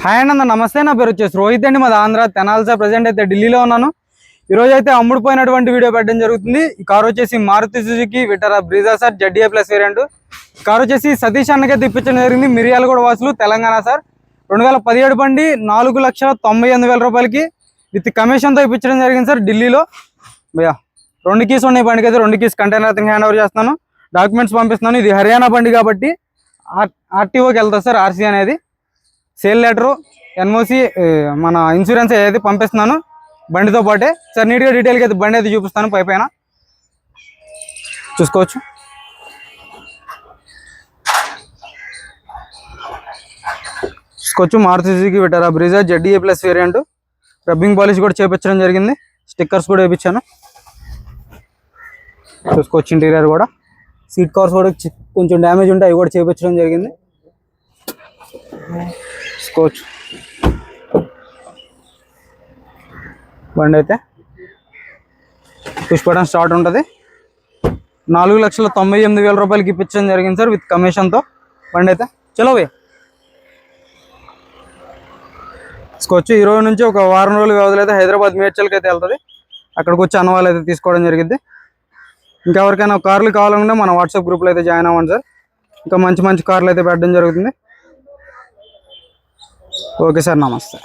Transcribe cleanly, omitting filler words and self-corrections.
Hi అన్న, నమస్తే. నా పేరు వచ్చేసి రోహిత్ అండి, మాది ఆంధ్ర తెనాలి సార్. ప్రజెంట్ అయితే ఢిల్లీలో ఉన్నాను. ఈరోజు అయితే అమ్ముడుపోయినటువంటి వీడియో పెట్టడం జరుగుతుంది. ఈ కార్ వచ్చేసి Maruti Suzuki Vitara Brezza sir, ZDA plus variant. Car వచ్చేసి సతీష్ అన్నకే తెప్పించడం జరిగింది. మిర్యాలగూడ వాసులు, తెలంగాణ సార్. 2017 బండి 4,98,000 రూపాయలకి విత్ కమిషన్తో ఇప్పించడం జరిగింది సార్ ఢిల్లీలో. భయ్యా 2 కీస్ ఉన్నాయి బండికి అయితే. 2 కీస్ కంటైనర్ అయితే హ్యాండ్ ఓవర్ చేస్తున్నాను, డాక్యుమెంట్స్ పంపిస్తున్నాను. ఇది హర్యానా బండి కాబట్టి ఆర్టీఓకి వెళ్తుంది సార్. RC అనేది సేల్ లెటరు, NOC, మన ఇన్సూరెన్స్ ఏదైతే పంపిస్తున్నాను బండితో పాటే సార్. నీట్గా డీటెయిల్గా అయితే బండి అయితే చూపిస్తాను. పైన చూసుకోవచ్చు. Maruti Suzuki Vitara Brezza ZDA plus variant. Rubbing polish కూడా చేపించడం జరిగింది, స్టిక్కర్స్ కూడా వేయించాను. చూసుకోవచ్చు. ఇంటీరియర్ కూడా సీట్ కవర్స్ కూడా కొంచెం డ్యామేజ్ ఉంటాయి, అవి కూడా చేపించడం జరిగింది. చూసుకోవచ్చు. బండి అయితే పుష్ బటన్ స్టార్ట్ ఉంటుంది. 4,98,000 రూపాయలకి ఇప్పించడం జరిగింది సార్ విత్ కమిషన్తో. బండి అయితే చలో భయ్యా తీసుకోవచ్చు. ఈ రోజు నుంచి ఒక వారం రోజుల వ్యవధిలో అయితే హైదరాబాద్ మేడ్చల్కి అయితే వెళ్తుంది. అక్కడికి వచ్చి అన్నవాళ్ళు అయితే తీసుకోవడం జరిగింది. ఇంకెవరికైనా కార్లు కావాలనుకుంటే మన వాట్సాప్ గ్రూప్లో అయితే జాయిన్ అవ్వండి సార్. ఇంకా మంచి మంచి కార్లు అయితే పెట్టడం జరుగుతుంది. ఓకే సార్, నమస్తే.